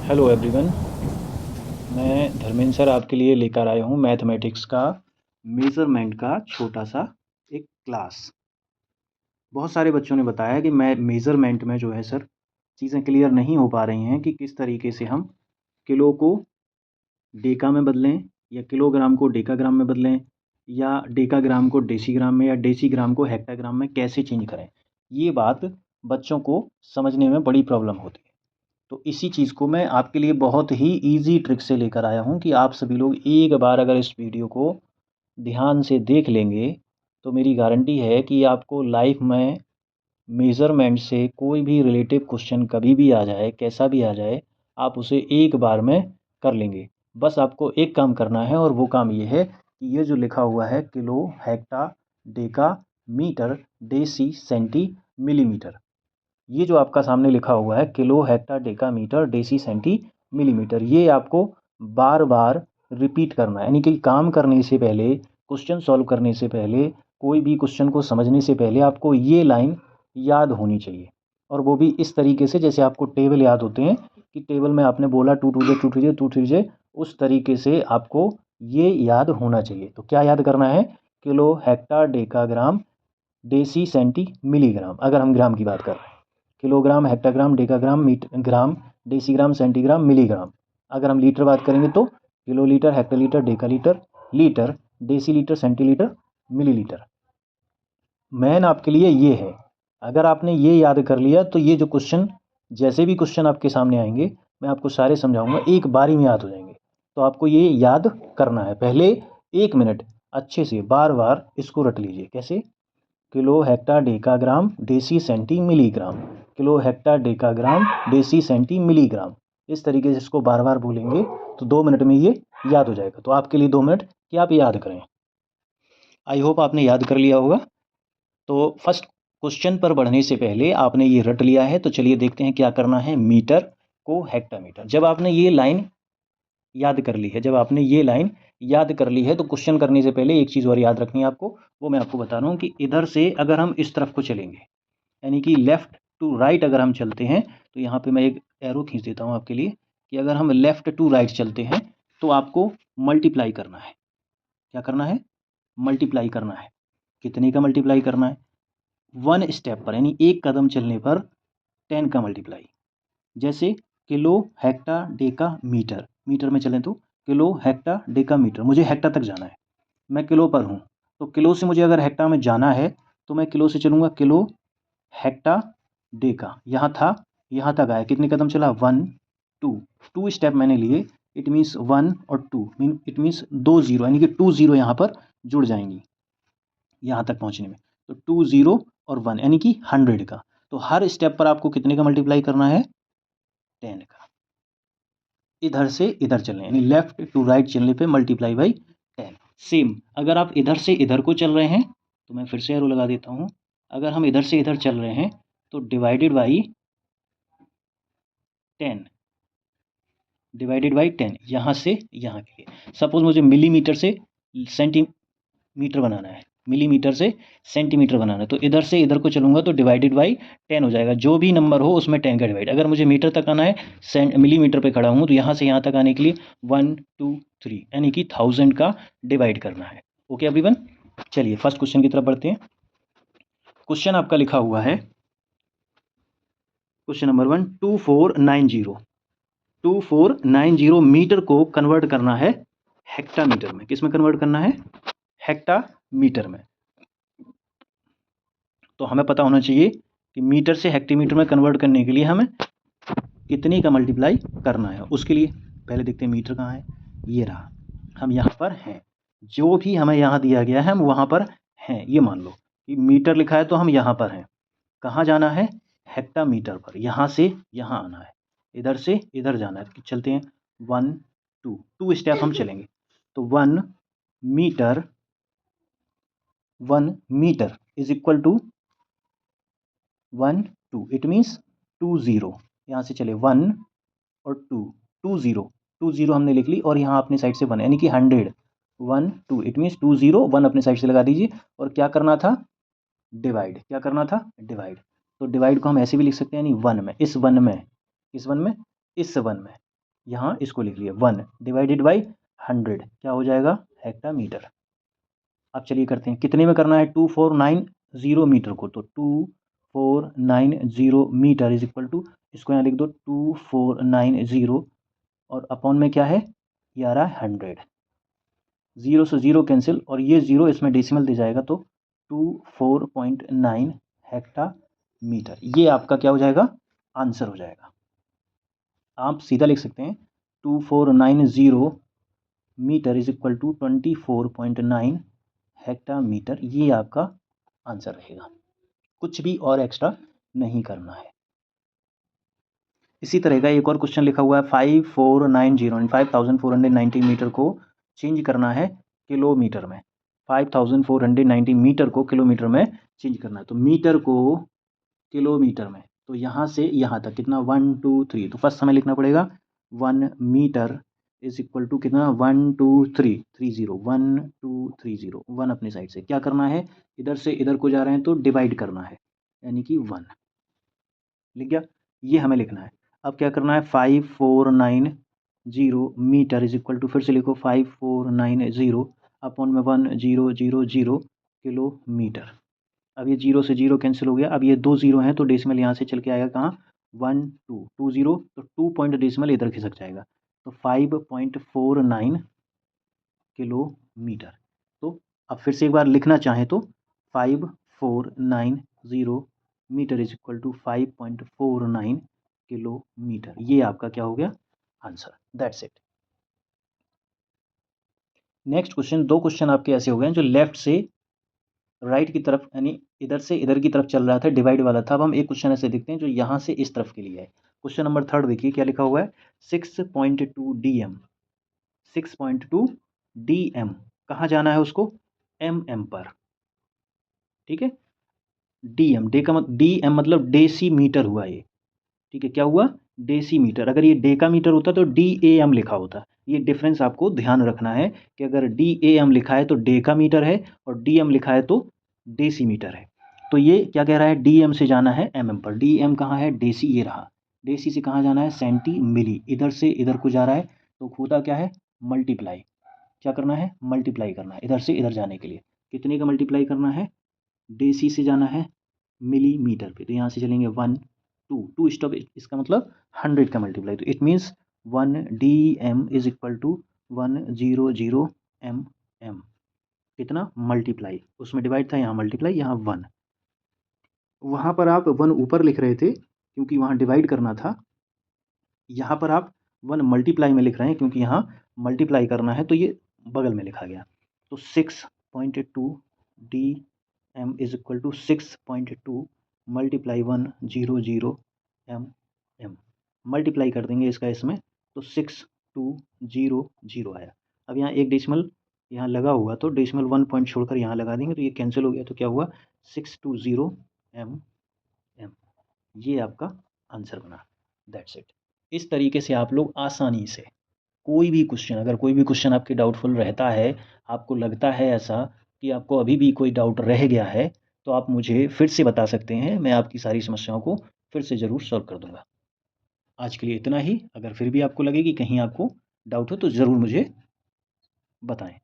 Hello everyone. मैं Dharmendra sir आपके लिए लेकर आया हूँ मैथमेटिक्स का मेज़रमेंट का छोटा सा एक क्लास। बहुत सारे बच्चों ने बताया कि मैं मेज़रमेंट में जो है सर चीज़ें क्लियर नहीं हो पा रही हैं कि किस तरीके से हम किलो को डेका में बदलें या किलोग्राम को डेकाग्राम में बदलें या डेकाग्राम को डेसीग्राम में या डेसीग्राम को हेक्टाग्राम में कैसे चेंज करें। ये बात बच्चों को समझने में बड़ी प्रॉब्लम होती है। तो इसी चीज़ को मैं आपके लिए बहुत ही ईज़ी ट्रिक से लेकर आया हूँ कि आप सभी लोग एक बार अगर इस वीडियो को ध्यान से देख लेंगे, तो मेरी गारंटी है कि आपको लाइफ़ में मेज़रमेंट से कोई भी रिलेटिव क्वेश्चन कभी भी आ जाए, कैसा भी आ जाए, आप उसे एक बार में कर लेंगे। बस आपको एक काम करना है और वो काम ये है कि ये जो लिखा हुआ है kilo, hecto, deca, metre, deci, centi, millimetre, ये जो आपका सामने लिखा हुआ है kilo, hecto, deca, metre, deci, centi, millimetre, ये आपको बार-बार रिपीट करना है। यानी कि काम करने से पहले, क्वेश्चन सॉल्व करने से पहले, कोई भी क्वेश्चन को समझने से पहले आपको ये लाइन याद होनी चाहिए। और वो भी इस तरीके से जैसे आपको टेबल याद होते हैं कि टेबल में आपने बोला 2 2 जे 2 3 जे 2 3 जे, उस तरीके से आपको ये याद होना चाहिए। तो क्या याद करना है? Kilo, hecto, deca, gram, deci, centi, milligram, अगर हम ग्राम की बात कर रहे हैं। Kilogram, hectogram, decagram, gram, decigram, centigram, milligram. अगर हम लीटर बात करेंगे तो kilolitre, hectolitre, decalitre, litre, decilitre, centilitre, millilitre. Main आपके लिए ये है। अगर आपने ये याद कर लिया तो ये जो क्वेश्चन, जैसे भी क्वेश्चन आपके सामने आएंगे, मैं आपको सारे समझाऊंगा, एक बारी में याद हो जाएंगे। तो आपको ये याद करना है। पहले 1 मिनट अच्छे से बार बार इसको रट लीजिए। कैसे? Kilo, hecta, decagram, deci, centi, milligram, kilo, hecta, decagram, deci, centi, milligram. इस तरीके से इसको बार बार बोलेंगे तो 2 मिनट में ये याद हो जाएगा। तो आपके लिए 2 मिनट कि आप याद करें। आई होप आपने याद कर लिया होगा। तो फर्स्ट क्वेश्चन पर बढ़ने से पहले आपने ये रट लिया है, तो चलिए देखते हैं क्या करना है। मीटर को हेक्टामीटर, जब आपने ये लाइन याद कर ली है, तो क्वेश्चन करने से पहले एक चीज़ और याद रखनी है आपको। वो मैं आपको बता रहा हूँ कि इधर से अगर हम इस तरफ को चलेंगे, यानी कि लेफ़्ट टू राइट अगर हम चलते हैं, तो यहाँ पे मैं एक एरो खींच देता हूँ आपके लिए कि अगर हम लेफ़्ट टू राइट चलते हैं तो आपको मल्टीप्लाई करना है। क्या करना है? मल्टीप्लाई करना है। कितने का मल्टीप्लाई करना है? 1 स्टेप पर, यानी एक कदम चलने पर 10 का मल्टीप्लाई। जैसे kilo, hecto, deca, metre, metre में चलें तो किलो, हेक्टा, डेका, मीटर, मुझे हेक्टा तक जाना है, मैं किलो पर हूँ। तो किलो से मुझे अगर हेक्टा में जाना है तो मैं किलो से चलूँगा, किलो, हेक्टा, डेका, यहाँ था, यहाँ तक आया, कितने कदम चला? 1 2, 2 स्टेप मैंने लिए। इट मीन्स 1 और 2 इट मीन्स 2 ज़ीरो, यानी कि 2 ज़ीरो यहाँ पर जुड़ जाएंगी यहाँ तक पहुँचने में। तो 2 ज़ीरो और 1 यानी कि 100 का। तो हर स्टेप पर आपको कितने का मल्टीप्लाई करना है? 10 का। इधर से इधर चलने, यानी लेफ्ट टू राइट चलने पे मल्टीप्लाई बाई 10। सेम अगर आप इधर से इधर को चल रहे हैं तो मैं फिर से एरो लगा देता हूँ। अगर हम इधर से इधर चल रहे हैं तो डिवाइडेड बाई 10, यहाँ से यहाँ के लिए। सपोज मुझे मिलीमीटर से सेंटीमीटर बनाना है, मिलीमीटर से सेंटीमीटर बनाना है, तो इधर से इधर को चलूँगा तो डिवाइडेड बाई 10 हो जाएगा। जो भी नंबर हो उसमें 10 का डिवाइड। अगर मुझे मीटर तक आना है, मिलीमीटर पे खड़ा हूँ, तो यहाँ से यहाँ तक आने के लिए 1 2 3 यानी कि 1000 का डिवाइड करना है। ओके एवरीवन, चलिए फर्स्ट क्वेश्चन की तरफ बढ़ते हैं। क्वेश्चन आपका लिखा हुआ है, क्वेश्चन नंबर 1, 2490 मीटर को कन्वर्ट करना है हेक्टामीटर में। किस में कन्वर्ट करना है? हेक्टामीटर में। तो हमें पता होना चाहिए कि मीटर से हेक्टीमीटर में कन्वर्ट करने के लिए हमें कितने का मल्टीप्लाई करना है। उसके लिए पहले देखते हैं मीटर कहाँ है। ये रहा, हम यहाँ पर हैं। जो भी हमें यहाँ दिया गया है हम वहाँ पर हैं। ये मान लो कि मीटर लिखा है तो हम यहाँ पर हैं। कहाँ जाना है? हेक्टामीटर पर। यहाँ से यहाँ आना है, इधर से इधर जाना है। चलते हैं, 1 2 स्टेप हम चलेंगे। तो 1 metre is equal to 1 2, it means 2 zero. यहाँ से चले 1 और 2, 2 ज़ीरो, 2 ज़ीरो हमने लिख ली और यहाँ अपने साइड से 1 यानी कि 100। 1 2 इट मीन्स 2 ज़ीरो, 1 अपने साइड से लगा दीजिए। और क्या करना था? डिवाइड। क्या करना था? डिवाइड। तो डिवाइड को हम ऐसे भी लिख सकते हैं, यानी 1 में, इस 1 में, इस 1 में, इस 1 में, यहाँ इसको लिख लिया 1 डिवाइडेड बाई 100 क्या हो जाएगा हेक्टामीटर। अब चलिए करते हैं, कितने में करना है 2490 मीटर को, तो 2490 मीटर इज इक्वल टू, इसको यहाँ लिख दो 2490 और अपॉन में क्या है ये आ रहा है 100, 0 से 0 कैंसिल और ये 0 इसमें डेसिमल दे जाएगा तो 24.9 हेक्टामीटर, ये आपका क्या हो जाएगा आंसर हो जाएगा। आप सीधा लिख सकते हैं 2490 metre is equal to 24.9 hectametre, ये आपका आंसर रहेगा, कुछ भी और एक्स्ट्रा नहीं करना है। इसी तरह का एक और क्वेश्चन लिखा हुआ है 5490 मीटर को चेंज करना है किलोमीटर में, 5490 मीटर को किलोमीटर में चेंज करना है, तो मीटर को किलोमीटर में, तो यहाँ से यहाँ तक कितना 1 2 3, तो फर्स्ट हमें लिखना पड़ेगा 1 मीटर इज इक्वल टू कितना 1 2 3 30 1 2 30 1 अपनी साइड से क्या करना है, इधर से इधर को जा रहे हैं तो डिवाइड करना है, यानी कि 1 लिख गया, ये हमें लिखना है। अब क्या करना है 5490 मीटर इज इक्वल टू, फिर से लिखो 5490 अपॉन में 1000 किलोमीटर। अब ये 0 से 0 कैंसिल हो गया, अब ये 2 0 हैं तो डेसिमल यहाँ से चल के आएगा कहाँ 1 2 2 0, तो 2 पॉइंट डेसिमल इधर खिसक जाएगा, तो 5.49 किलोमीटर। तो अब फिर से एक बार लिखना चाहें तो 5490 metre is equal to 5.49 kilometre, ये आपका क्या हो गया answer, that's it. Next question, दो क्वेश्चन आपके ऐसे हो गए हैं जो लेफ्ट से राइट की तरफ यानी इधर से इधर की तरफ चल रहा था, डिवाइड वाला था। अब हम एक क्वेश्चन ऐसे देखते हैं जो यहाँ से इस तरफ के लिए है। क्वेश्चन नंबर 3 देखिए क्या लिखा हुआ है 6.2 DM, 6.2 DM कहाँ जाना है उसको MM पर, ठीक है। DM DM मतलब डेसीमीटर हुआ ये, ठीक है, क्या हुआ डेसीमीटर। अगर ये डेकामीटर होता तो DAM लिखा होता, ये डिफरेंस आपको ध्यान रखना है कि अगर DAM लिखा है तो डेकामीटर है और DM लिखा है तो डेसीमीटर है। तो ये क्या कह रहा है DM से जाना है MM पर, DM कहाँ है डेसी, ये रहा, डेसी से कहाँ जाना है सेंटी मिली, इधर से इधर को जा रहा है तो होता क्या है मल्टीप्लाई, क्या करना है मल्टीप्लाई करना है, इधर से इधर जाने के लिए कितने का मल्टीप्लाई करना है, डेसी से जाना है मिलीमीटर पे, तो यहाँ से चलेंगे 1 2 स्टॉप, इसका मतलब 100 का मल्टीप्लाई, तो it means 1 DM is equal to 100 MM, कितना मल्टीप्लाई, उसमें डिवाइड था यहाँ मल्टीप्लाई, यहाँ 1, वहाँ पर आप 1 ऊपर लिख रहे थे क्योंकि वहाँ डिवाइड करना था, यहाँ पर आप 1 मल्टीप्लाई में लिख रहे हैं क्योंकि यहाँ मल्टीप्लाई करना है, तो ये बगल में लिखा गया। तो 6.2 DM is equal to 6.2 multiply 100 MM, multiply कर देंगे इसका इसमें तो 6200 आया। अब यहाँ एक डेसिमल यहाँ लगा हुआ तो डेसिमल 1 पॉइंट छोड़कर यहाँ लगा देंगे तो ये कैंसिल हो गया, तो क्या हुआ 620 MM, ये आपका आंसर बना, दैट्स इट। इस तरीके से आप लोग आसानी से कोई भी क्वेश्चन, अगर कोई भी क्वेश्चन आपके डाउटफुल रहता है, आपको लगता है ऐसा कि आपको अभी भी कोई डाउट रह गया है, तो आप मुझे फिर से बता सकते हैं, मैं आपकी सारी समस्याओं को फिर से ज़रूर सॉल्व कर दूँगा। आज के लिए इतना ही, अगर फिर भी आपको लगे कि कहीं आपको डाउट हो तो ज़रूर मुझे बताएँ।